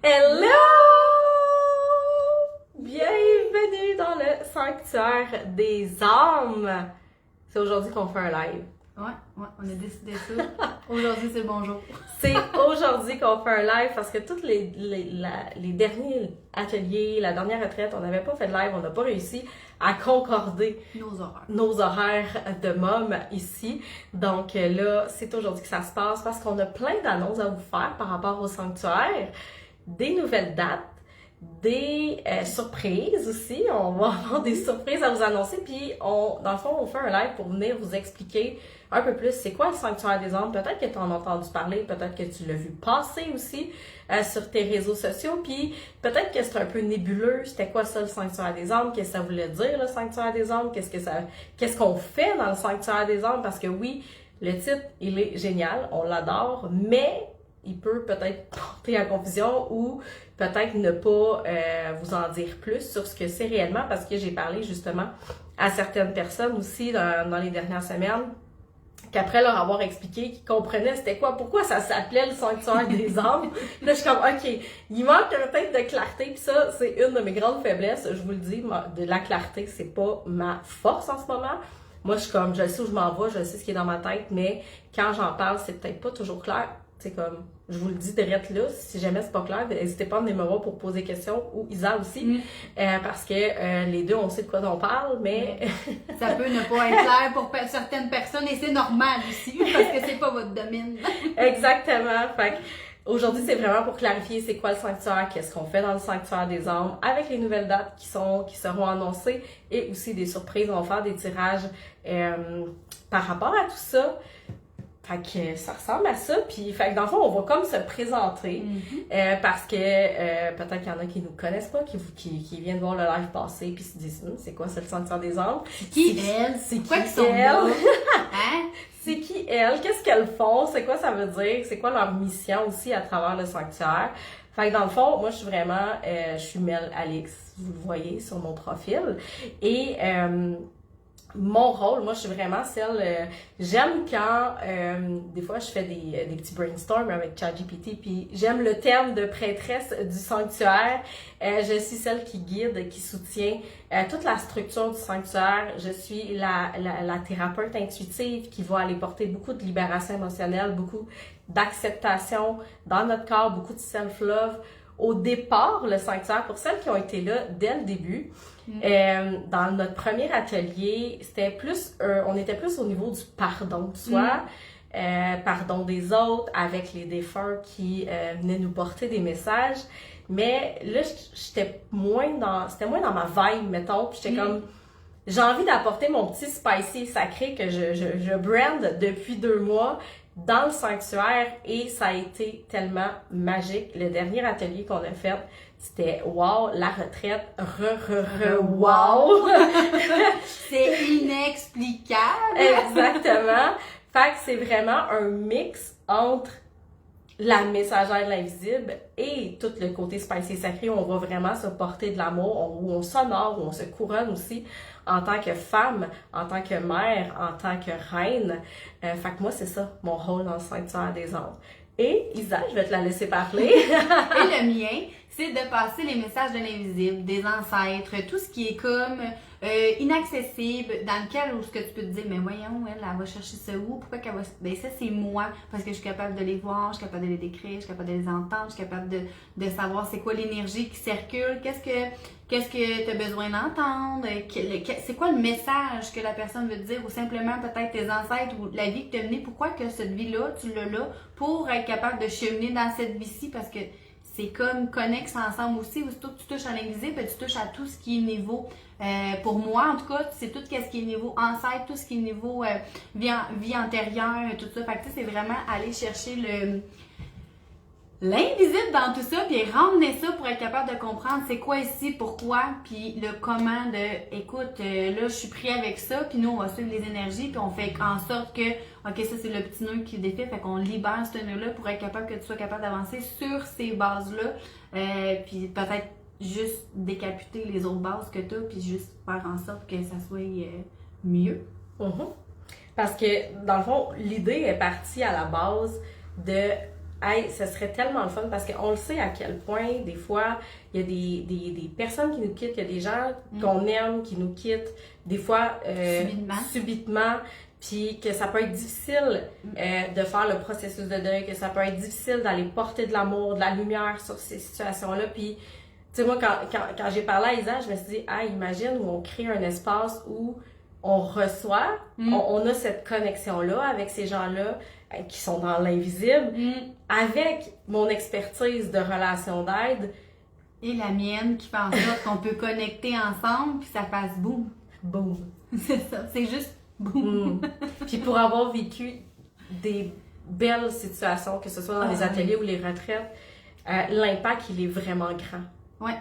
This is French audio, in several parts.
Hello! Bienvenue dans le sanctuaire des âmes. C'est aujourd'hui qu'on fait un live. Ouais, on a décidé ça. Aujourd'hui, c'est le bonjour. C'est aujourd'hui qu'on fait un live parce que tous les derniers ateliers, la dernière retraite, on n'avait pas fait de live, on n'a pas réussi à concorder nos horaires de mômes ici. Donc là, c'est aujourd'hui que ça se passe parce qu'on a plein d'annonces à vous faire par rapport au sanctuaire, des nouvelles dates, des surprises aussi. On va avoir des surprises à vous annoncer. Puis, dans le fond, on fait un live pour venir vous expliquer un peu plus c'est quoi le sanctuaire des âmes. Peut-être que tu en as entendu parler, peut-être que tu l'as vu passer aussi sur tes réseaux sociaux. Puis, peut-être que c'est un peu nébuleux. C'était quoi ça, le sanctuaire des âmes? Qu'est-ce que ça voulait dire, le sanctuaire des âmes? Qu'est-ce qu'on fait dans le sanctuaire des âmes? Parce que oui, le titre, il est génial. On l'adore. Mais il peut peut-être porter à confusion ou peut-être ne pas vous en dire plus sur ce que c'est réellement parce que j'ai parlé justement à certaines personnes aussi dans les dernières semaines qu'après leur avoir expliqué, qu'ils comprenaient c'était quoi, pourquoi ça s'appelait le sanctuaire des âmes. Là, je suis comme, OK, il manque peut-être de clarté, puis ça, c'est une de mes grandes faiblesses, je vous le dis, de la clarté, c'est pas ma force en ce moment. Moi, je suis comme, je sais où je m'en vais, je sais ce qui est dans ma tête, mais quand j'en parle, c'est peut-être pas toujours clair. C'est comme, je vous le dis direct là, si jamais c'est pas clair, n'hésitez pas à venir me voir pour poser des questions, ou Isa aussi, parce que les deux, on sait de quoi on parle, mais... Ça peut ne pas être clair pour certaines personnes, et c'est normal aussi, parce que c'est pas votre domaine. Exactement, fait que aujourd'hui, c'est vraiment pour clarifier c'est quoi le sanctuaire, qu'est-ce qu'on fait dans le sanctuaire des âmes, avec les nouvelles dates qui seront annoncées, et aussi des surprises, on va faire des tirages par rapport à tout ça. Fait que ça ressemble à ça, puis fait que dans le fond, on va comme se présenter, parce que peut-être qu'il y en a qui nous connaissent pas, qui viennent voir le live passer, puis se disent c'est quoi ça, le sanctuaire des âmes? Qui elle? C'est quoi qui qu'ils sont elle? là? Hein? C'est qui elle? Qu'est-ce qu'elles font? C'est quoi ça veut dire? C'est quoi leur mission aussi à travers le sanctuaire? Fait que dans le fond, moi je suis vraiment, je suis Mel Alix, vous le voyez sur mon profil, et mon rôle, moi, je suis vraiment celle... j'aime quand, des fois, je fais des petits brainstorms avec ChatGPT, puis j'aime le terme de prêtresse du sanctuaire. Je suis celle qui guide, qui soutient toute la structure du sanctuaire. Je suis la thérapeute intuitive qui va aller porter beaucoup de libération émotionnelle, beaucoup d'acceptation dans notre corps, beaucoup de self-love. Au départ, le sanctuaire, pour celles qui ont été là dès le début, dans notre premier atelier, c'était plus, on était plus au niveau du pardon de soi, pardon des autres, avec les défunts qui venaient nous porter des messages. Mais là, c'était moins dans ma vibe, mettons, puis j'étais comme, j'ai envie d'apporter mon petit spicy sacré que je brand depuis 2 mois dans le sanctuaire et ça a été tellement magique. Le dernier atelier qu'on a fait, c'était wow, la retraite, wow! C'est inexplicable! Exactement! Fait que c'est vraiment un mix entre la messagère de l'invisible et tout le côté spicy sacré où on va vraiment se porter de l'amour, où on s'honore, où on se couronne aussi en tant que femme, en tant que mère, en tant que reine. Fait que moi, c'est ça, mon rôle dans le sanctuaire des âmes. Et Isa, je vais te la laisser parler. Et le mien, c'est de passer les messages de l'invisible, des ancêtres, tout ce qui est comme inaccessible, dans lequel où ce que tu peux te dire, mais voyons, elle va chercher ça où? Pourquoi qu'elle va... Ben ça, c'est moi, parce que je suis capable de les voir, je suis capable de les décrire, je suis capable de les entendre, je suis capable de savoir c'est quoi l'énergie qui circule, qu'est-ce que tu as besoin d'entendre, c'est quoi le message que la personne veut te dire, ou simplement peut-être tes ancêtres ou la vie que tu as menée, pourquoi que cette vie-là, tu l'as là, pour être capable de cheminer dans cette vie-ci, parce que c'est comme connexe ensemble aussi, aussitôt que tu touches à l'invisible, tu touches à tout ce qui est niveau, pour moi en tout cas, c'est tout ce qui est niveau ancêtre, tout ce qui est niveau vie antérieure, tout ça, fait que c'est vraiment aller chercher l'invisible dans tout ça, puis ramener ça pour être capable de comprendre c'est quoi ici, pourquoi, puis le comment de, écoute, là je suis pris avec ça, puis nous on va suivre les énergies, puis on fait en sorte que, ok, ça c'est le petit nœud qui défait, fait qu'on libère ce nœud-là pour être capable que tu sois capable d'avancer sur ces bases-là, puis peut-être juste décapiter les autres bases que tu as, puis juste faire en sorte que ça soit mieux. Parce que, dans le fond, l'idée est partie à la base de hey, ce serait tellement le fun parce qu'on le sait à quel point, des fois, il y a des personnes qui nous quittent, il y a des gens qu'on aime qui nous quittent, des fois, subitement, puis que ça peut être difficile de faire le processus de deuil, que ça peut être difficile d'aller porter de l'amour, de la lumière sur ces situations-là, puis tu sais, moi, quand j'ai parlé à Isa, je me suis dit, ah, imagine où on crée un espace où on reçoit, on a cette connexion-là avec ces gens-là qui sont dans l'invisible, avec mon expertise de relation d'aide. Et la mienne qui fait en sorte qu'on peut connecter ensemble, puis ça fasse boum. Boum. C'est ça, c'est juste boum. Puis pour avoir vécu des belles situations, que ce soit dans les ateliers ou les retraites, l'impact, il est vraiment grand. Oui.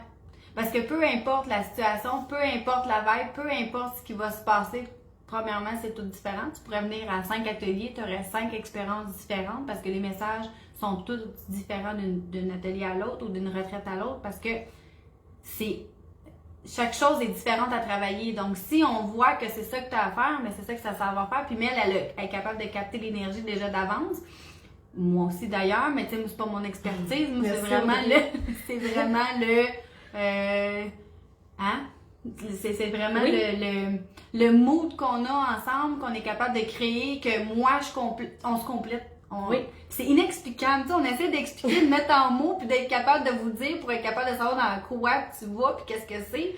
Parce que peu importe la situation, peu importe la vibe, peu importe ce qui va se passer, premièrement, c'est tout différent. Tu pourrais venir à 5 ateliers, tu aurais 5 expériences différentes parce que les messages sont tous différents d'un atelier à l'autre ou d'une retraite à l'autre parce que chaque chose est différente à travailler. Donc, si on voit que c'est ça que tu as à faire, mais c'est ça que ça va faire, puis elle est capable de capter l'énergie déjà d'avance. Moi aussi d'ailleurs, mais tu sais, c'est pas mon expertise. Moi, c'est vraiment c'est vraiment le mood qu'on a ensemble, qu'on est capable de créer, que moi, on se complète. Oui. C'est inexplicable. Tu sais, on essaie d'expliquer, de mettre en mots, puis d'être capable de vous dire pour être capable de savoir dans quoi tu vas, puis qu'est-ce que c'est.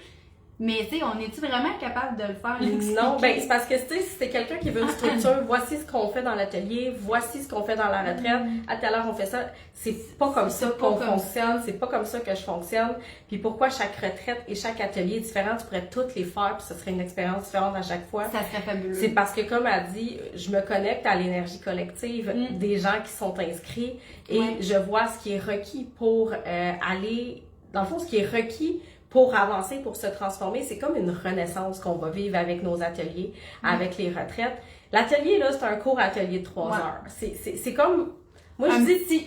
Mais tu sais, on est-tu vraiment capable de le faire? Non, ben c'est parce que tu sais, si c'est quelqu'un qui veut une structure, voici ce qu'on fait dans l'atelier, voici ce qu'on fait dans la retraite, à telle heure on fait ça, c'est pas comme ça qu'on fonctionne, c'est pas comme ça que je fonctionne. Puis pourquoi chaque retraite et chaque atelier est différent, tu pourrais toutes les faire, puis ce serait une expérience différente à chaque fois. Ça serait fabuleux. C'est parce que comme elle dit, je me connecte à l'énergie collective des gens qui sont inscrits et je vois ce qui est requis pour aller, dans le fond, ce qui est requis pour avancer, pour se transformer. C'est comme une renaissance qu'on va vivre avec nos ateliers, avec les retraites. L'atelier, là, c'est un court atelier de 3 heures. C'est comme... Moi, un petit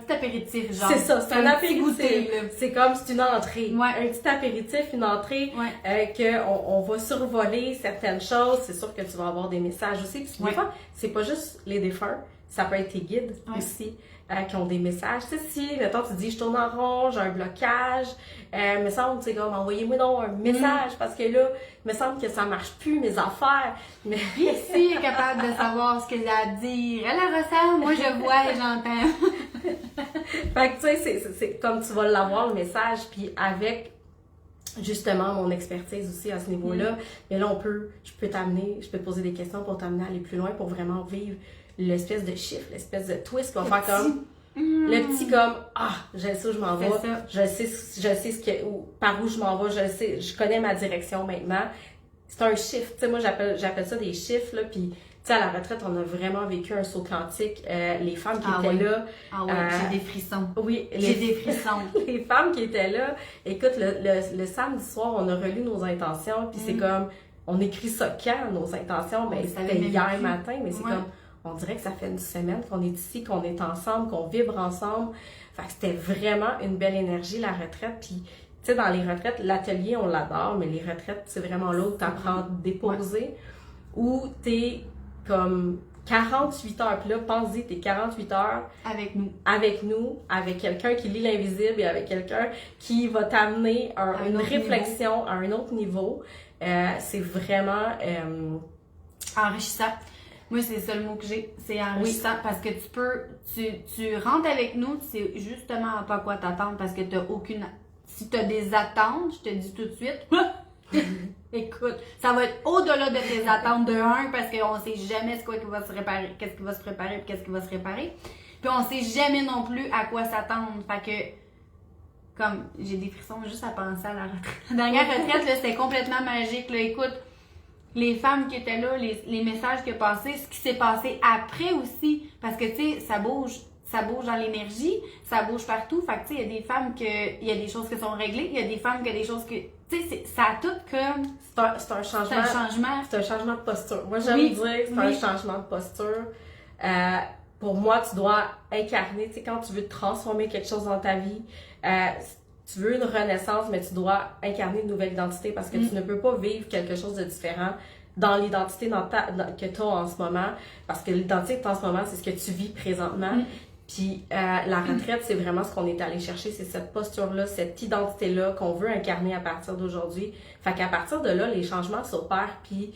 apéritif, genre. C'est ça, c'est un apéritif. C'est comme, c'est une entrée. Un petit apéritif, une entrée, qu'on va survoler certaines choses. C'est sûr que tu vas avoir des messages aussi. Puis des fois, c'est pas juste les défunts. Ça peut être tes guides aussi. Qui ont des messages. Tu sais, si, mettons, tu dis, je tourne en rond, j'ai un blocage, me semble, tu sais, comme, envoyez-moi donc un message, parce que là, me semble que ça marche plus, mes affaires. Mais puis si elle est capable de savoir ce qu'elle a à dire, elle la ressent, moi je vois et j'entends. Fait que, tu sais, c'est comme tu vas l'avoir, le message, puis avec, justement, mon expertise aussi à ce niveau-là, mais là, je peux te poser des questions pour t'amener à aller plus loin, pour vraiment vivre l'espèce de chiffre, l'espèce de twist qu'on va faire comme le petit comme je sais où je m'en vais, je sais par où je m'en vais, je connais ma direction maintenant. C'est un chiffre, tu sais, moi j'appelle ça des chiffres là, puis tu sais, à la retraite, on a vraiment vécu un saut quantique. Les femmes qui étaient là... j'ai des frissons. Oui. J'ai des frissons. Les femmes qui étaient là, écoute, le samedi soir, on a relu nos intentions, puis c'est comme, on écrit ça quand, nos intentions? Ben, c'était hier matin, mais c'est comme... On dirait que ça fait une semaine qu'on est ici, qu'on est ensemble, qu'on vibre ensemble. Fait que c'était vraiment une belle énergie, la retraite. Puis, tu sais, dans les retraites, l'atelier, on l'adore, mais les retraites, c'est vraiment là où tu apprends à te déposer, où t'es comme 48 heures. Puis là, pense-y, t'es 48 heures avec nous, avec quelqu'un qui lit l'invisible et avec quelqu'un qui va t'amener une réflexion à un autre niveau. C'est vraiment... enrichissant. Moi, c'est ça le mot que j'ai. C'est enrichissant parce que tu rentres avec nous, tu sais justement pas à quoi t'attendre parce que t'as aucune... Si t'as des attentes, je te dis tout de suite, écoute, ça va être au-delà de tes attentes de 1 parce qu'on sait jamais qu'est-ce qui va se préparer, qu'est-ce qui va se préparer, qu'est-ce qui va se réparer. Puis on sait jamais non plus à quoi s'attendre. Fait que, comme, j'ai des frissons juste à penser à la retraite. La dernière retraite, là, c'était complètement magique, là. Écoute, les femmes qui étaient là, les messages qui ont passé, ce qui s'est passé après aussi. Parce que, tu sais, ça bouge dans l'énergie, ça bouge partout. Fait que, tu sais, il y a des femmes il y a des choses qui sont réglées, il y a des femmes qui ont des choses que, tu sais, ça a tout comme... C'est un changement. C'est un changement de posture. Moi, j'aime dire que c'est un changement de posture. Pour moi, tu dois incarner, tu sais, quand tu veux transformer quelque chose dans ta vie, tu veux une renaissance, mais tu dois incarner une nouvelle identité parce que tu ne peux pas vivre quelque chose de différent dans l'identité que tu as en ce moment. Parce que l'identité que tu as en ce moment, c'est ce que tu vis présentement. Puis la retraite, c'est vraiment ce qu'on est allé chercher, c'est cette posture-là, cette identité-là qu'on veut incarner à partir d'aujourd'hui. Fait qu'à partir de là, les changements s'opèrent, puis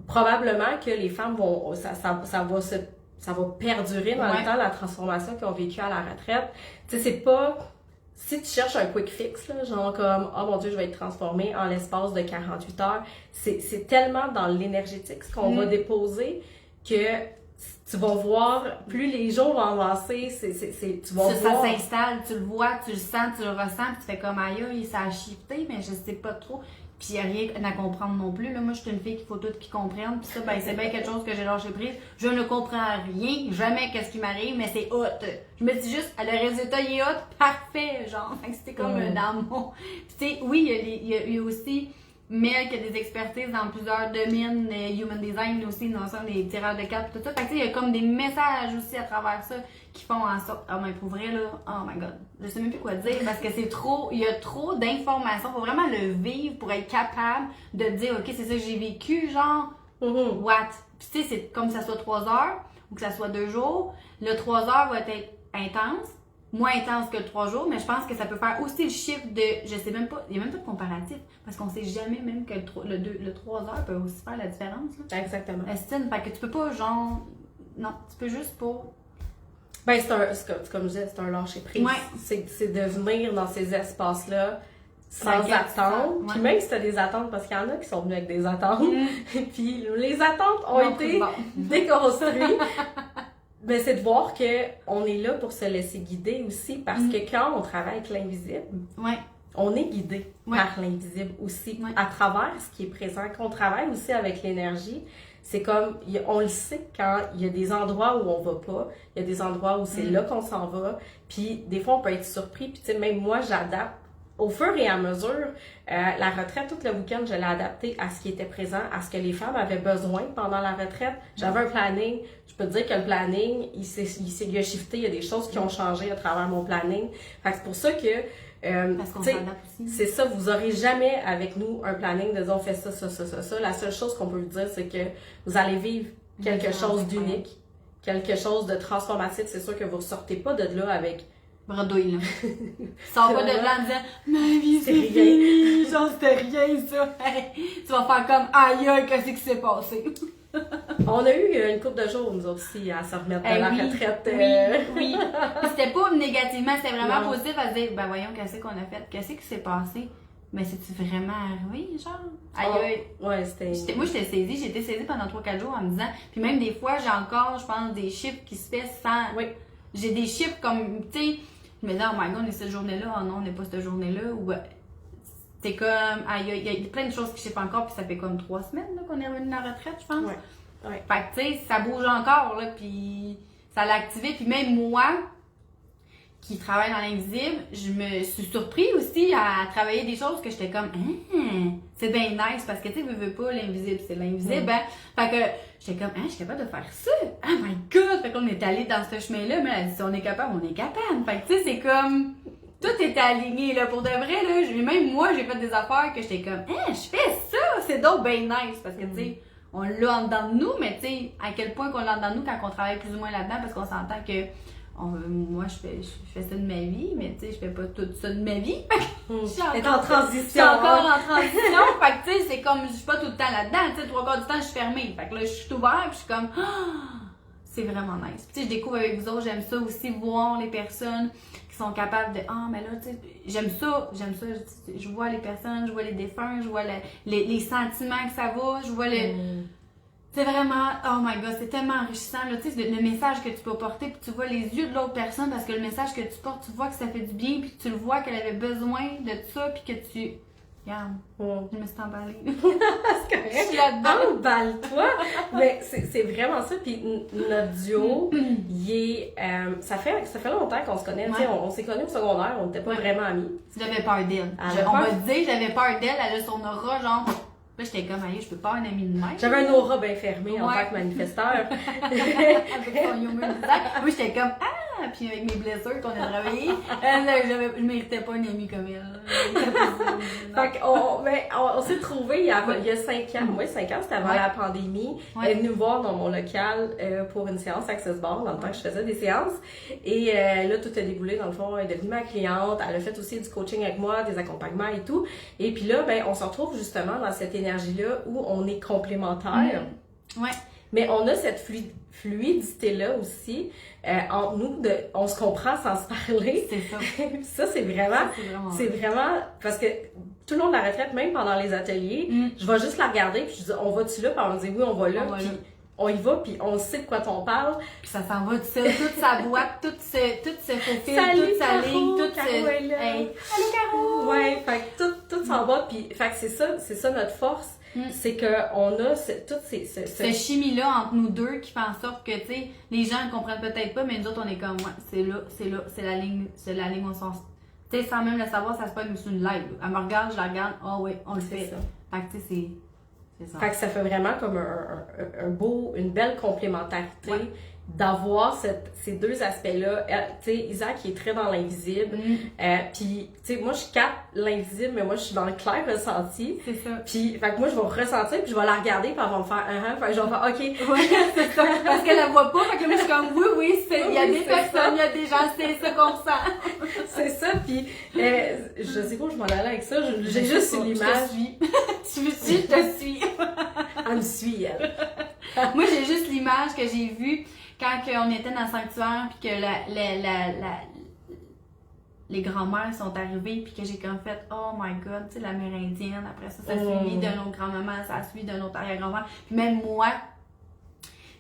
probablement que les femmes vont, ça va perdurer dans le temps, la transformation qu'ils ont vécue à la retraite. Tu sais, c'est pas, si tu cherches un quick fix, là, genre comme, oh mon Dieu, je vais être transformée en l'espace de 48 heures, c'est tellement dans l'énergétique ce qu'on va déposer que tu vas voir, plus les jours vont avancer, tu vas voir. Ça s'installe, tu le vois, tu le sens, tu le ressens, puis tu fais comme aïe, ça a shifté, mais je sais pas trop. Puis il n'y a rien à comprendre non plus. Là, moi, je suis une fille qu'il faut tout qui comprenne. Puis ça, ben, c'est bien quelque chose que j'ai lâché prise. Je ne comprends rien, jamais qu'est-ce qui m'arrive, mais c'est hot. Je me dis juste, le résultat, il est hot, parfait, genre. Fait que c'était comme dans mon... Puis tu sais, oui, il y a aussi... Mel qui a des expertises dans plusieurs domaines, human design aussi, dans ça, des tireurs de cartes, tout ça. Fait que tu sais, il y a comme des messages aussi à travers ça qui font en sorte, oh mais pour vrai là, oh my god, je sais même plus quoi dire parce que c'est trop, il y a trop d'informations, faut vraiment le vivre pour être capable de dire, ok, c'est ça que j'ai vécu, genre, what? Puis tu sais, c'est comme que ça soit 3 heures ou que ça soit 2 jours, le 3 heures va être intense, moins intense que le 3 jours, mais je pense que ça peut faire aussi le chiffre de, je sais même pas, il n'y a même pas de comparatif, parce qu'on sait jamais même que le 3 heures peut aussi faire la différence. Là. Exactement. Estine, fait que tu peux pas, genre, non, tu peux juste pas. Ben, comme je disais, c'est un lâcher prise. Ouais. C'est de venir dans ces espaces-là sans attendre. Puis même si t'as des attentes, parce qu'il y en a qui sont venus avec des attentes, puis les attentes ont été déconstruites. Mais c'est de voir qu'on est là pour se laisser guider aussi, parce que quand on travaille avec l'invisible, on est guidé par l'invisible aussi, à travers ce qui est présent. Quand on travaille aussi avec l'énergie, c'est comme, on le sait quand il y a des endroits où on va pas, il y a des endroits où c'est là qu'on s'en va, puis des fois on peut être surpris, puis tu sais, même moi j'adapte. Au fur et à mesure, la retraite, tout le week-end, je l'ai adapté à ce qui était présent, à ce que les femmes avaient besoin pendant la retraite. J'avais un planning. Je peux te dire que le planning, il a shifté. Il y a des choses qui ont changé à travers mon planning. Fait que c'est pour ça que, parce qu'on s'adapte aussi. C'est ça, vous aurez jamais avec nous un planning de dire on fait ça, ça, ça, ça, ça. La seule chose qu'on peut vous dire, c'est que vous allez vivre quelque chose d'unique, quelque chose de transformatif. C'est sûr que vous ne sortez pas de là avec bredouille, là. Sors pas de là en disant, ma vie, c'est fini, genre, c'était rien, ça. Hey, tu vas faire comme, aïe, qu'est-ce qui s'est passé? On a eu une couple de jours, nous aussi, à se remettre de la retraite. Oui. C'était pas négativement, c'était vraiment positif à se dire, ben voyons, qu'est-ce qu'on a fait? Qu'est-ce qui s'est passé? Mais c'est-tu vraiment arrivé, genre? Aïe, ouais, c'était... Moi, j'étais saisie pendant 3-4 jours en me disant, puis même des fois, j'ai encore, je pense, des chiffres qui se fait sans... Oui. J'ai des chiffres comme, tu sais, je me dis, oh my god, on est cette journée-là, oh non, on n'est pas cette journée-là, ou c'est comme, il y a plein de choses qui chiffrent encore, puis ça fait comme 3 semaines là, qu'on est revenu de la retraite, je pense. Ouais. Fait que, tu sais, ça bouge encore, là, puis ça l'a activé, puis même moi, qui travaille dans l'invisible, je me suis surpris aussi à travailler des choses que j'étais comme, c'est bien nice, parce que, tu sais, veux pas l'invisible, c'est l'invisible, Fait que, j'étais comme, je suis capable de faire ça. Oh my god! Fait qu'on est allé dans ce chemin-là, mais elle dit, si on est capable, on est capable. Fait que, tu sais, c'est comme, tout était aligné, là. Pour de vrai, là, même moi, j'ai fait des affaires que j'étais comme, je fais ça! C'est donc bien nice, parce que, tu sais, on l'a en dedans de nous, mais tu sais, à quel point qu'on l'a en dedans de nous quand on travaille plus ou moins là-dedans, parce qu'on s'entend que, moi, je fais ça de ma vie, mais tu sais, je fais pas tout ça de ma vie. Je suis en transition. Je suis encore en transition. Fait que tu sais, c'est comme, je suis pas tout le temps là-dedans. Tu sais, 3/4 du temps, je suis fermée. Fait que là, je suis ouverte, puis je suis comme, c'est vraiment nice. Puis tu sais, je découvre avec vous autres, j'aime ça aussi, voir les personnes qui sont capables de, mais là, tu sais, j'aime ça. Je vois les personnes, je vois les défunts, je vois les sentiments que ça va, je vois c'est vraiment, oh my god, c'est tellement enrichissant, là, tu sais, le message que tu peux porter, puis tu vois les yeux de l'autre personne, parce que le message que tu portes, tu vois que ça fait du bien, puis tu le vois qu'elle avait besoin de ça, puis que tu... Regarde, je me suis emballée. C'est correct. Je suis là-dedans. Emballe-toi! Mais c'est vraiment ça, puis notre duo, il est... ça fait longtemps qu'on se connaît, tu sais, on s'est connus au secondaire, on n'était pas vraiment amis. J'avais peur d'elle. On va te dire, j'avais peur d'elle, elle a son aura, genre... Là, j'étais comme, je peux pas avoir un ami de même. J'avais un aura bien fermé en tant que manifesteur. Avec son human design. Moi, j'étais comme, Puis avec mes blessures qu'on a travaillé, je méritais pas une amie comme elle. Fait qu'on s'est trouvés il y a 5 ans. Moi, 5 ans, c'était avant la pandémie. Elle est venue me voir dans mon local pour une séance Access Bar, dans le temps que je faisais des séances. Et là, tout a déboulé, dans le fond. Elle est devenue ma cliente. Elle a fait aussi du coaching avec moi, des accompagnements et tout. Et puis là, on se retrouve justement dans cette énergie-là où on est complémentaires. Ouais. Mais on a cette fluidité-là aussi entre nous, on se comprend sans se parler. C'est ça. Ça, c'est vraiment parce que tout le long de la retraite, même pendant les ateliers, je vais juste la regarder puis je dis on va-tu là? Puis on me dit oui, on va là. Puis on y va, puis on sait de quoi on parle. Puis ça s'en va tout seul, toute sa boîte, tout se faufile, Salut, toute sa Caro, ligne, toute Caro est là. Hey. Allô, Caro! Ouais, fait que tout s'en va, puis fait que c'est ça notre force. C'est qu'on a toutes cette chimie-là entre nous deux qui fait en sorte que, tu sais, les gens ne comprennent peut-être pas, mais nous autres, on est comme, c'est la ligne au sens. Tu sais, sans même le savoir, ça se passe sur une live. Elle me regarde, je la regarde, on le fait. Ça. Fait que, tu sais, c'est ça. Fait que ça fait vraiment comme une belle complémentarité d'avoir ces deux aspects-là. Tu sais, Isaac, il est très dans l'invisible. Puis, tu sais, moi, je capte l'invisible, mais moi, je suis dans le clair ressenti. C'est ça. Puis, fait que moi, je vais ressentir, puis je vais la regarder, puis elle va me faire fait que je vais faire OK. Ouais, c'est ça. Parce qu'elle la voit pas, fait que moi, je suis comme oui, il y a des personnes, il y a des gens, c'est ça qu'on ressent. C'est ça, puis je sais pas où je m'en allais avec ça, j'ai juste une image. Tu me suis, je te suis. Elle me suit, elle. Moi, j'ai juste l'image que j'ai vue quand on était dans le sanctuaire, puis que les grands-mères sont arrivées, puis que j'ai comme fait oh my god, tu sais, l'amérindienne, après ça a suivi d'un autre grand-maman, ça a suivi d'un autre arrière-grand-mère, puis même moi,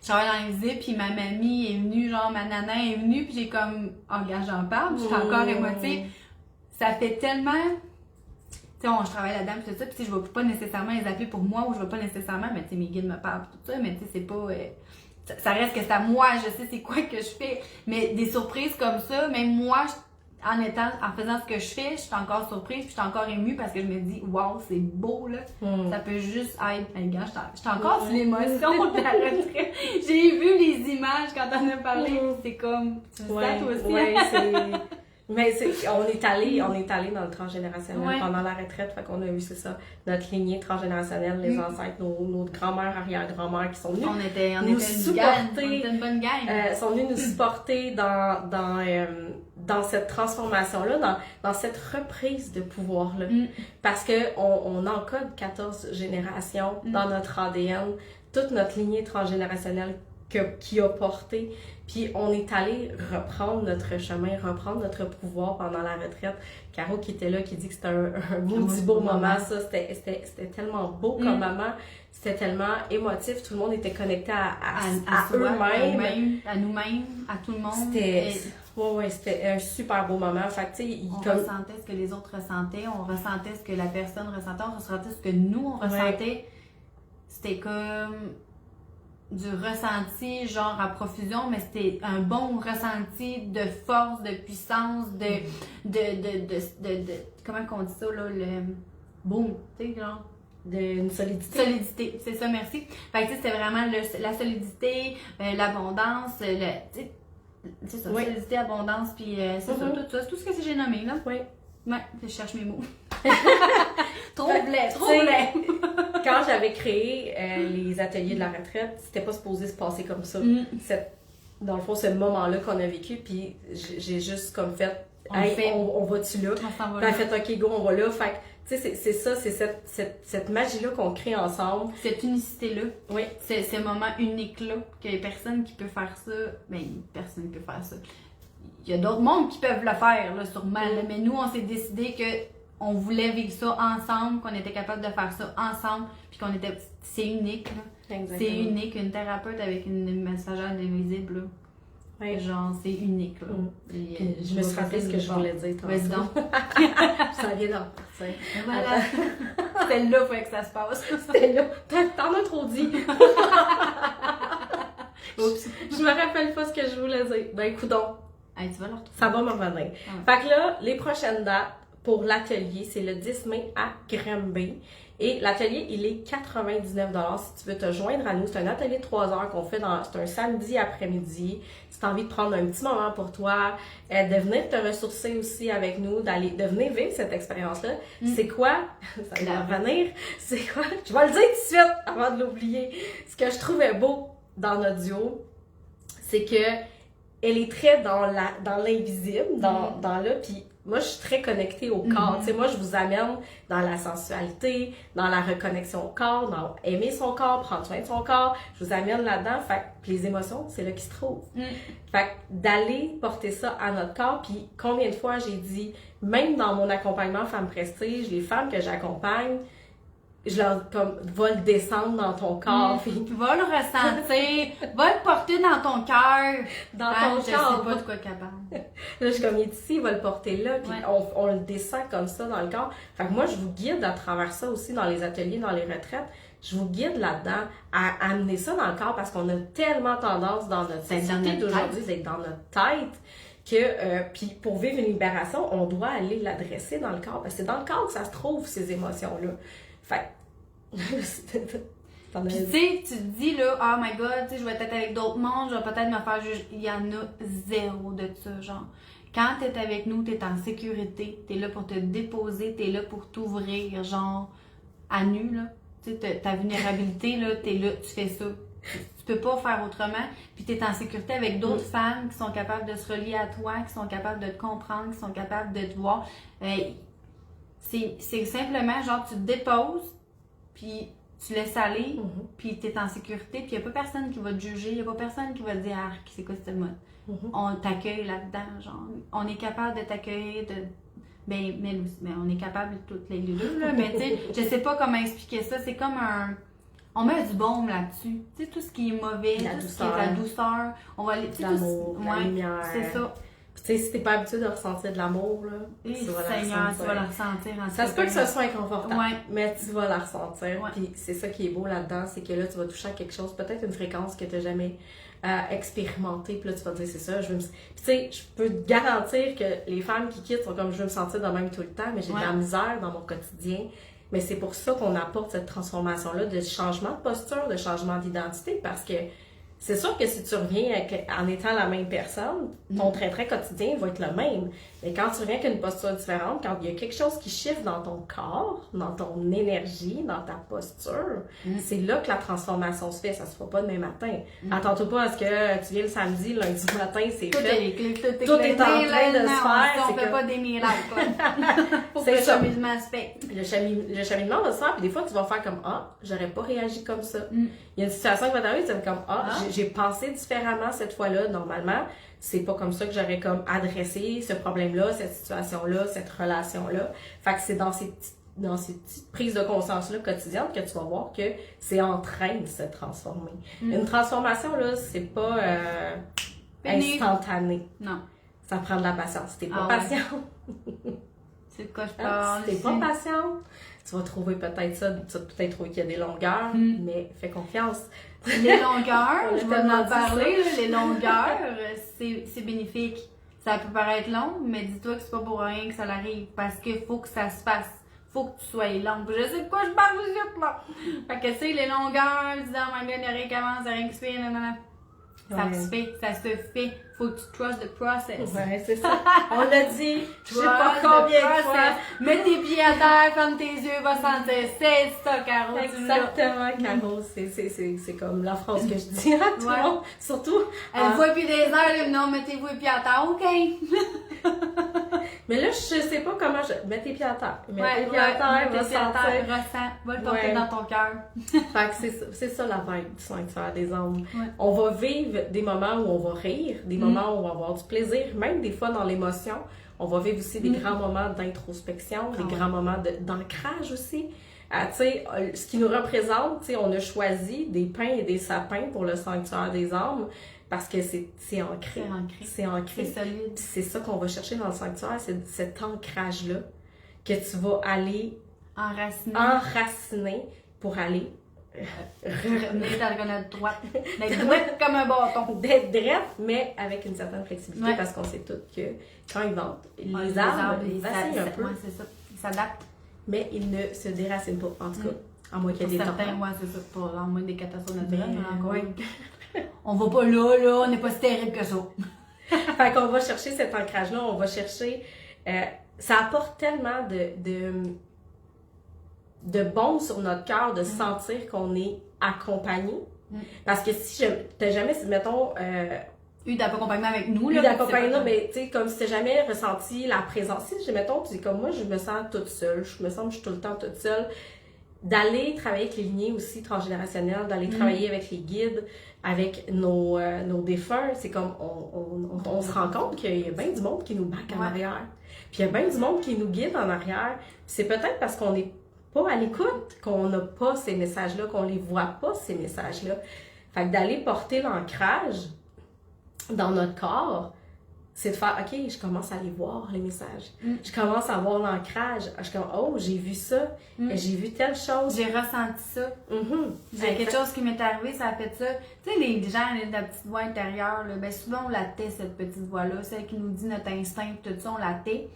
je travaille dans l'invisible, puis ma mamie est venue, genre ma nana est venue, puis j'ai comme, j'en parle, puis je suis encore émotive, ça fait tellement, tu sais, je travaille là-dedans, puis tout ça, puis je ne vais pas nécessairement les appeler pour moi, ou je ne vais pas nécessairement, mais tu sais, mes guides me parlent, tout ça, mais tu sais, c'est pas... ça reste que c'est à moi, je sais c'est quoi que je fais. Mais des surprises comme ça, même moi, en faisant ce que je fais, je suis encore surprise, puis je suis encore émue parce que je me dis, waouh, c'est beau, là. Ça peut juste être. Regarde, je suis encore sur l'émotion de la retraite. J'ai vu les images quand on a parlé, c'est comme. Tu me sens toi aussi? Ouais, mais on est allé dans le transgénérationnel pendant la retraite, fait qu'on a eu, c'est ça, notre lignée transgénérationnelle, les ancêtres, nos grands-mères, arrière-grand-mères qui sont venues nous supporter, une bonne gang. sont venues nous supporter dans cette transformation-là, dans cette reprise de pouvoir-là. Parce que on encode 14 générations dans notre ADN, toute notre lignée transgénérationnelle qui a porté. Puis on est allé reprendre notre chemin, reprendre notre pouvoir pendant la retraite. Caro qui était là, qui dit que c'était un maudit beau moment. Ça, c'était tellement beau comme moment. C'était tellement émotif. Tout le monde était connecté à eux-mêmes. À nous-mêmes, à tout le monde. C'était un super beau moment. Fait que, tu sais, ressentait ce que les autres ressentaient, on ressentait ce que la personne ressentait, on ressentait ce que nous, on ressentait. C'était comme du ressenti, genre à profusion, mais c'était un bon ressenti de force, de puissance, de comment qu'on dit ça, là, le boom, tu sais, genre. Une solidité. Solidité, c'est ça, merci. Fait que, tu sais, c'était vraiment la solidité, l'abondance, c'est ça, solidité, abondance, puis c'est ça, tout ce que j'ai nommé, là. Oui. Ouais, je cherche mes mots. Trop blé. Quand j'avais créé les ateliers de la retraite, c'était pas supposé se passer comme ça. Dans le fond, ce moment-là qu'on a vécu, puis j'ai juste comme fait, on va-tu là? On fait, OK, go, on va là. Fait tu sais, c'est ça, c'est cette magie-là qu'on crée ensemble. Cette unicité-là. Oui. C'est ce moment unique-là, qu'il y a personne qui peut faire ça. Ben, personne qui peut faire ça. Il y a d'autres mondes qui peuvent le faire, là, sûrement. Là, mais nous, on s'est décidé qu'on voulait vivre ça ensemble, qu'on était capable de faire ça ensemble, puis qu'on était... C'est unique, là. C'est unique, une thérapeute avec une messagère invisible, là. Ouais. Genre, c'est unique, là. Je me suis rappelé ce que je voulais dire. Vas-y donc. Ça vient d'en partir. Voilà. Celle-là, il fallait que ça se passe. C'était là. T'en as trop dit. Oups. Je me rappelle pas ce que je voulais dire. Ben, écoute donc. Hey, tu vas leur retrouver. Ça va me revenir. Fait que là, les prochaines dates pour l'atelier. C'est le 10 mai à Granby. Et l'atelier, il est 99 $ si tu veux te joindre à nous. C'est un atelier de 3 heures qu'on fait c'est un samedi après-midi. Si tu as envie de prendre un petit moment pour toi, de venir te ressourcer aussi avec nous, de venir vivre cette expérience-là. C'est quoi? Ça va revenir. C'est quoi? Je vais le dire tout de suite avant de l'oublier. Ce que je trouvais beau dans notre duo, c'est que elle est très dans l'invisible, dans là, puis moi, je suis très connectée au corps. Tu sais, moi, je vous amène dans la sensualité, dans la reconnexion au corps, dans aimer son corps, prendre soin de son corps. Je vous amène là-dedans. Fait que les émotions, c'est là qu'ils se trouvent. Fait que d'aller porter ça à notre corps, puis combien de fois j'ai dit, même dans mon accompagnement Femmes Prestige, les femmes que j'accompagne, je leur va le descendre dans ton corps. Va le ressentir, va le porter dans ton cœur. Dans ton corps. Je sais pas de quoi capable. Là, je suis comme, il est ici, il va le porter là, puis on le descend comme ça dans le corps. Fait que moi, je vous guide à travers ça aussi dans les ateliers, dans les retraites. Je vous guide là-dedans à amener ça dans le corps parce qu'on a tellement tendance dans notre société d'aujourd'hui d'être dans notre tête que, puis pour vivre une libération, on doit aller l'adresser dans le corps. Parce que c'est dans le corps que ça se trouve, ces émotions-là. Fait Puis tu sais, tu te dis là, oh my god, tu sais, je vais être avec d'autres mondes, je vais peut-être me faire juger. Il y en a zéro de ça, genre. Quand t'es avec nous, t'es en sécurité, t'es là pour te déposer, t'es là pour t'ouvrir, genre, à nu, là. Tu sais, ta vulnérabilité, là, t'es là, tu fais ça. Tu peux pas faire autrement, puis t'es en sécurité avec d'autres femmes qui sont capables de se relier à toi, qui sont capables de te comprendre, qui sont capables de te voir. C'est simplement, genre, tu te déposes, puis tu laisses aller, puis tu es en sécurité, puis il n'y a pas personne qui va te juger, il n'y a pas personne qui va te dire « Ah, c'est quoi cette mode? On t'accueille là-dedans, genre. On est capable de t'accueillir, mais on est capable toutes les deux, là, mais tu sais, je sais pas comment expliquer ça, c'est comme un... On met du baume là-dessus, tu sais, tout ce qui est mauvais, tout ce qui est la douceur, on va aller... L'amour, la lumière. C'est ça. Puis tu sais, si t'es pas habitué de ressentir de l'amour, là, tu vas la ressentir. Ça se peut que ce soit inconfortable, mais tu vas la ressentir. Puis c'est ça qui est beau là-dedans, c'est que là, tu vas toucher à quelque chose, peut-être une fréquence que t'as jamais expérimentée. Puis là, tu vas te dire, c'est ça, je veux me... Puis tu sais, je peux te garantir que les femmes qui quittent sont comme, je veux me sentir de même tout le temps, mais j'ai de la misère dans mon quotidien. Mais c'est pour ça qu'on apporte cette transformation-là de changement de posture, de changement d'identité, parce que c'est sûr que si tu reviens en étant la même personne, ton trait quotidien va être le même. Mais quand tu reviens avec une posture différente, quand il y a quelque chose qui shift dans ton corps, dans ton énergie, dans ta posture, c'est là que la transformation se fait. Ça se fera pas demain matin. Attends-toi pas à ce que tu viens le samedi, lundi matin, c'est tout fait. Tout est en train de se faire. On fait pas des miracles, quoi. Pour que le cheminement se fait. Le cheminement va se faire, puis des fois, tu vas faire comme « Ah, j'aurais pas réagi comme ça. Il y a une situation qui va t'arriver, tu vas comme « Ah, j'ai pensé différemment cette fois-là. Normalement, c'est pas comme ça que j'aurais comme adressé ce problème-là, cette situation-là, cette relation-là. » Fait que c'est dans ces petites prises de conscience-là quotidiennes que tu vas voir que c'est en train de se transformer. Une transformation, là, c'est pas instantané. Non. Ça prend de la patience. Si t'es pas patient. C'est de quoi je parle. Si t'es pas patient, tu vas trouver peut-être ça, tu vas peut-être trouver qu'il y a des longueurs, mais fais confiance. Les longueurs, je vais en parler, là, les longueurs, c'est bénéfique. Ça peut paraître long, mais dis-toi que c'est pas pour rien que ça arrive, parce qu'il faut que ça se fasse. Faut que tu sois long. Je sais de quoi je parle juste là. Fait que tu sais, les longueurs, tu dis, oh my god, il n'y a rien qui avance, il n'y a rien qui se fait, nanana. Ça se fait, ça se fait. Faut que tu trust the process. Ouais, c'est ça. On l'a dit, je sais pas combien de fois. Mets tes pieds à terre, ferme tes yeux, va sentir. C'est ça, Caro. Exactement, Caro. C'est comme la phrase que je dis à tout le monde. Surtout. Elle voit plus des heures, non, mettez-vous les pieds à terre, ok. Mais là, je sais pas comment mets tes pieds à terre. Mets tes pieds à terre, va sentir. Ressens, va le porter dans ton cœur. Fait que c'est ça la vibe du sanctuaire des âmes. On va vivre des moments où on va rire, des moments où on va avoir du plaisir, même des fois dans l'émotion. On va vivre aussi des grands moments d'introspection, des grands moments d'ancrage aussi. Tu sais, ce qui nous représente, tu sais, on a choisi des pins et des sapins pour le sanctuaire des âmes parce que c'est ancré. C'est ancré. C'est solide. C'est ça qu'on va chercher dans le sanctuaire, c'est cet ancrage-là que tu vas aller enraciner pour aller Revenir dans la droite. D'être droite comme un bâton. D'être droite, mais avec une certaine flexibilité, parce qu'on sait tous que quand ils ventent, les arbres, ils vacillent un peu. Ouais, c'est ça. Ils s'adaptent. Mais ils ne se déracinent pas, en tout cas. À moins qu'il y ait des tornades. Ouais, c'est ça. Pour en moins des catastrophes naturelles. On va pas là, on n'est pas si terrible que ça. Fait qu'on va chercher cet ancrage-là, on va chercher... ça apporte tellement de bon sur notre cœur de sentir qu'on est accompagné. Parce que si t'as jamais, mettons... eu d'accompagnement avec nous, là. Eu d'accompagnement, mais tu sais, comme si t'as jamais ressenti la présence. Si, mettons, tu dis comme moi, je me sens toute seule, je me sens que je suis tout le temps toute seule. D'aller travailler avec les lignées aussi transgénérationnelles, d'aller travailler avec les guides, avec nos défunts, c'est comme on se rend compte qu'il y a bien du monde qui nous back en arrière. Puis il y a bien du monde qui nous guide en arrière. Puis c'est peut-être parce qu'on n'est pas à l'écoute qu'on n'a pas ces messages-là, qu'on les voit pas, ces messages-là. Fait que d'aller porter l'ancrage dans notre corps, c'est de faire, OK, je commence à aller voir les messages. Je commence à voir l'ancrage. Je suis comme, oh, j'ai vu ça. J'ai vu telle chose. J'ai ressenti ça. J'ai quelque chose qui m'est arrivé, ça a fait ça. Tu sais, les gens, la petite voix intérieure, là, ben souvent on la tait, cette petite voix-là. Celle qui nous dit notre instinct, tout ça, on la tait.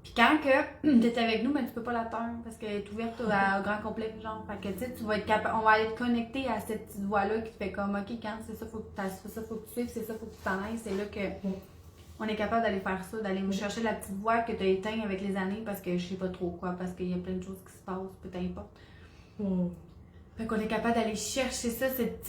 Puis quand que t'es avec nous, ben tu peux pas la taire parce qu'elle est ouverte au grand complet, genre. Fait que tu sais, tu vas être capable, on va aller te connecter à cette petite voix-là qui te fait comme, OK, quand c'est ça, faut que tu suives, c'est ça, faut que tu t'en ailles. C'est là que on est capable d'aller faire ça, d'aller me chercher la petite voix que tu as éteinte avec les années parce que je sais pas trop quoi, parce qu'il y a plein de choses qui se passent, peu importe. Fait qu'on est capable d'aller chercher ça, cette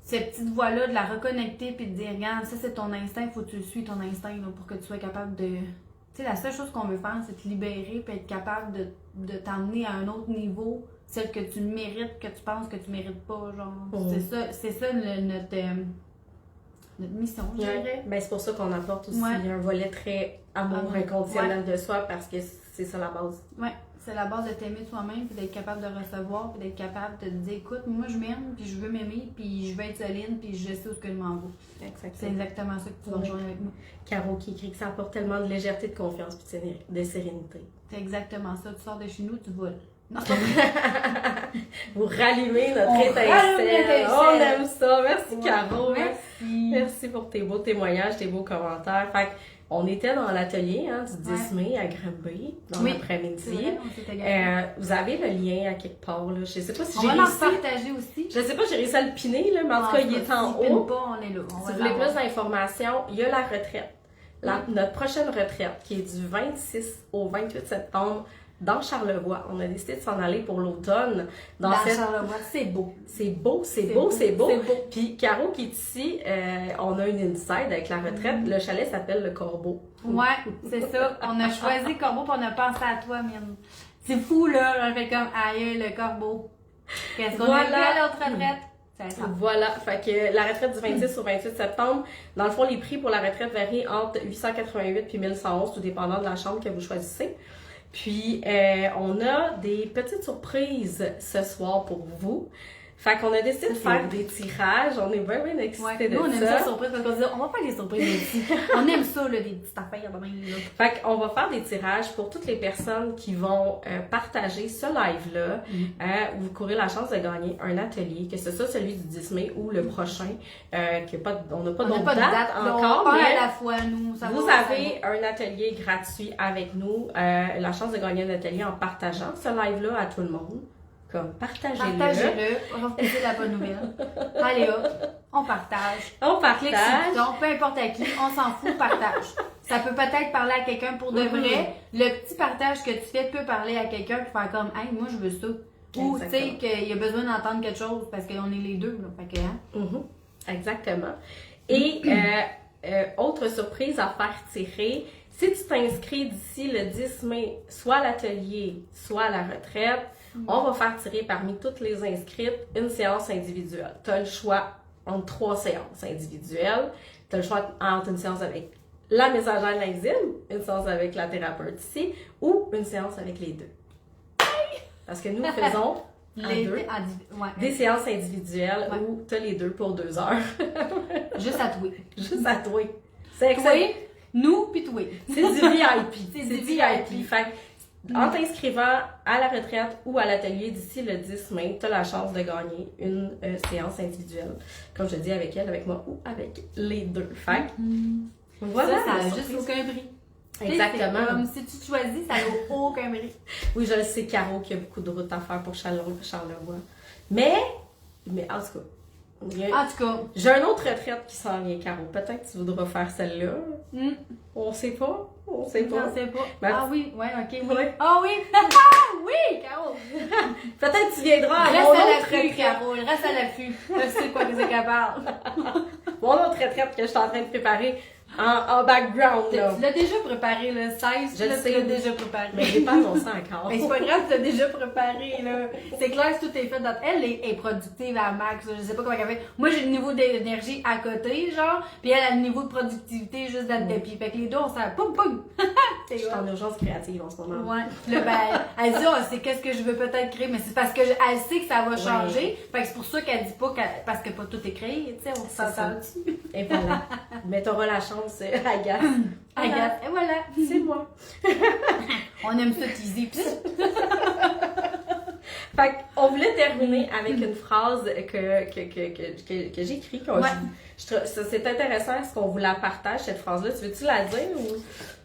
petite voix-là, de la reconnecter puis de dire, regarde, ça c'est ton instinct, faut que tu suis ton instinct là, pour que tu sois capable de... Tu sais, la seule chose qu'on veut faire, c'est te libérer puis être capable de t'emmener à un autre niveau, celle que tu mérites, que tu penses que tu mérites pas, genre. C'est ça notre mission, je dirais. Ben, c'est pour ça qu'on apporte aussi un volet très amour inconditionnel de soi, parce que c'est ça la base. Oui, c'est la base de t'aimer toi-même, puis d'être capable de recevoir, puis d'être capable de te dire, écoute, moi je m'aime, puis je veux m'aimer, puis je veux être solide, puis je sais où ce que je m'en vais. Exactement. C'est exactement ça que tu vas rejoindre avec moi. Caro qui écrit que ça apporte tellement de légèreté, de confiance, puis de sérénité. C'est exactement ça. Tu sors de chez nous, tu voles. Non. Vous rallumez notre étincelle. On aime ça. Merci, Caro. Merci pour tes beaux témoignages, tes beaux commentaires. Fait on était dans l'atelier du 10 mai à Granby, dans l'après-midi. Vous avez le lien à quelque part. Là. Je sais pas si j'ai réussi. On va en partager aussi. Je sais pas si j'ai réussi à le piner, là, mais en tout cas, il est en haut. Pas, on est là. Si vous voulez plus d'informations, il y a la retraite. Notre prochaine retraite, qui est du 26 au 28 septembre, dans Charlevoix. On a décidé de s'en aller pour l'automne. Dans Charlevoix, c'est beau. C'est beau, c'est beau, c'est beau. Puis Caro qui est ici, on a une inside avec la retraite. Le chalet s'appelle le Corbeau. Ouais, c'est ça. On a choisi Corbeau puis on a pensé à toi, Mine. C'est fou, là. On fait comme, aïe, le Corbeau. Qu'est-ce qu'on a vu à l'autre retraite? Voilà, fait que la retraite du 26 au 28 septembre, dans le fond, les prix pour la retraite varient entre 888 puis 1111, tout dépendant de la chambre que vous choisissez. Puis, on a des petites surprises ce soir pour vous. Fait qu'on a décidé de faire des tirages. On est bien, bien excités de ça. Nous, on aime ça, surprises, parce qu'on se dit, on va faire des surprises aussi. On aime ça, là, des petites affaires de même, là. Fait qu'on va faire des tirages pour toutes les personnes qui vont partager ce live-là. Vous courez la chance de gagner un atelier, que ce soit celui du 10 mai ou le prochain. On n'a pas d'autres dates encore, mais à la fois, nous. Vous avez un atelier gratuit avec nous. La chance de gagner un atelier en partageant ce live-là à tout le monde. Comme, partagez-le. Partagez-le. On va vous poser la bonne nouvelle. Allez hop, on partage. On partage. Clique sur le bouton, peu importe à qui, on s'en fout, partage. Ça peut peut-être parler à quelqu'un pour de vrai. Le petit partage que tu fais peut parler à quelqu'un pour faire comme, hey, moi je veux ça. Ou, tu sais, qu'il a besoin d'entendre quelque chose parce qu'on est les deux. Là. Fait que, Exactement. Et, autre surprise à faire tirer, si tu t'inscris d'ici le 10 mai, soit à l'atelier, soit à la retraite, on va faire tirer parmi toutes les inscrites une séance individuelle. Tu as le choix entre 3 séances individuelles. Tu as le choix entre une séance avec la messagère invisible, une séance avec la thérapeute ici, ou une séance avec les deux. Parce que nous faisons des séances individuelles où tu as les deux pour 2 heures. Juste à toi. Juste à toi. C'est excellent. Nous puis toi. C'est du VIP. C'est du VIP. Fait En t'inscrivant à la retraite ou à l'atelier d'ici le 10 mai, tu as la chance de gagner une séance individuelle. Comme je dis, avec elle, avec moi ou avec les deux. Fait voilà, ça n'a juste aucun prix. Exactement. Comme si tu te choisis, ça n'a aucun prix. Oui, je le sais, Caro, qu'il y a beaucoup de routes à faire pour Charleroi. Mais en tout cas, j'ai une autre retraite qui s'en vient, Caro. Peut-être que tu voudras faire celle-là. On sait pas. On sait pas. Oui, ouais, ok. Oui. Ah oui! Oui, Caro! Peut-être que tu viendras à mon mon autre autre retraite. Caro, reste à l'affût. Je sais quoi que c'est capable. Mon autre retraite que je suis en train de préparer en background. Là. Tu l'as déjà préparé, le 16, je le sais. Tu l'as déjà préparé. Mais j'ai pas annoncé encore. Mais c'est pas grave, tu l'as déjà préparé, là. C'est clair que tout est fait dans... Elle est productive à max, je sais pas comment elle fait. Moi, j'ai le niveau d'énergie à côté, genre, puis elle a le niveau de productivité juste dans le tapis. Fait que les deux, on s'en... Poum, poum! Je suis en urgence créative en ce moment. Ouais. Là, ben, elle dit, c'est qu'est-ce que je veux peut-être créer, mais c'est parce que elle sait que ça va changer. Fait que c'est pour ça qu'elle dit pas parce que pas tout est créé, tu sais, on s'entend dessus. Et voilà. Mais t'auras la chance, Agathe. Agathe, et voilà. C'est moi. On aime ça teaser. Fait qu'on voulait terminer avec une phrase que j'écris. C'est intéressant, est-ce qu'on vous la partage, cette phrase-là? Tu veux-tu la dire ou...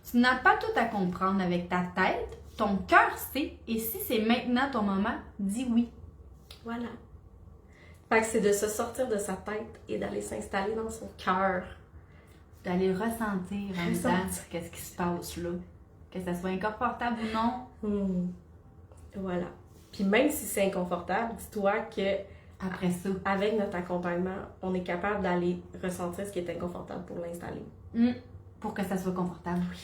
Tu n'as pas tout à comprendre avec ta tête, ton cœur sait, et si c'est maintenant ton moment, dis oui. Voilà. Fait que c'est de se sortir de sa tête et d'aller s'installer dans son cœur. D'aller ressentir en dedans qu'est-ce qui se passe là. Que ça soit inconfortable ou non. Voilà. Puis même si c'est inconfortable, dis-toi que après ça, avec notre accompagnement, on est capable d'aller ressentir ce qui est inconfortable pour l'installer. Pour que ça soit confortable. Oui.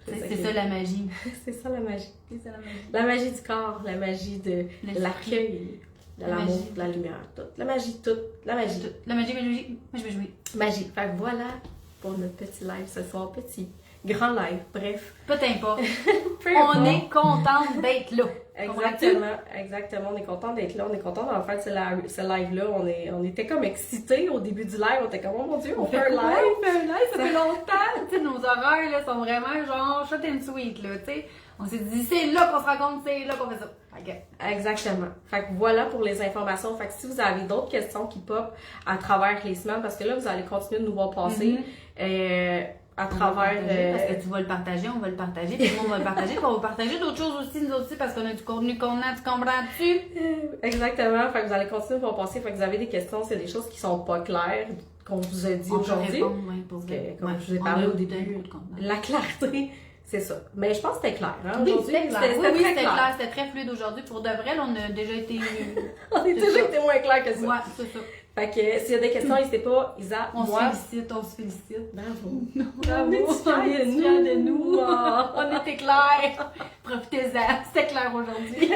C'est ça la magie. C'est ça la magie. C'est ça la magie. La magie du corps, la magie de l'accueil, de l'amour, de la lumière, toute. La magie, toute. La magie. La magie. Moi, je vais jouer. Magie. Fait que voilà pour notre petit live ce soir. Petit, grand live, bref. Peu importe. On est contente d'être là. Exactement. On est content d'être là. On est content d'avoir fait ce live-là. On était comme excités au début du live. On était comme, oh mon Dieu, on fait un live. Ça fait longtemps. Tu sais, nos horaires là, sont vraiment genre short and sweet. Là, tu sais. On s'est dit, c'est là qu'on se rencontre, c'est là qu'on fait ça. Okay. Exactement. Fait que voilà pour les informations. Fait que si vous avez d'autres questions qui pop à travers les semaines, parce que là, vous allez continuer de nous voir passer à travers... Parce que tu vas le partager, on va le partager, puis on va le partager, puis on va partager d'autres choses aussi, nous aussi, parce qu'on a du contenu qu'on a, tu comprends-tu? Exactement. Fait que vous allez continuer de voir passer. Fait que vous avez des questions, c'est des choses qui sont pas claires, qu'on vous a dit aujourd'hui. Comme je vous ai parlé au début, la clarté... C'est ça. Mais je pense que c'était clair, hein, oui, aujourd'hui. C'était clair. C'était très fluide aujourd'hui. Pour de vrai, là, on a déjà été... on a déjà été moins clair que ça. Ouais, c'est ça. Fait que s'il y a des questions, n'hésitez pas, Isa, on se félicite. Bravo. Bravo. On est fiers de nous. On était clairs. Profitez-en. C'était clair aujourd'hui.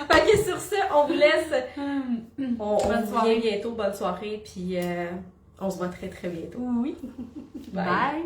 Fait que sur ce, on vous laisse. On vous revient bientôt. Bonne soirée. Puis on se voit très très bientôt. Oui. Bye.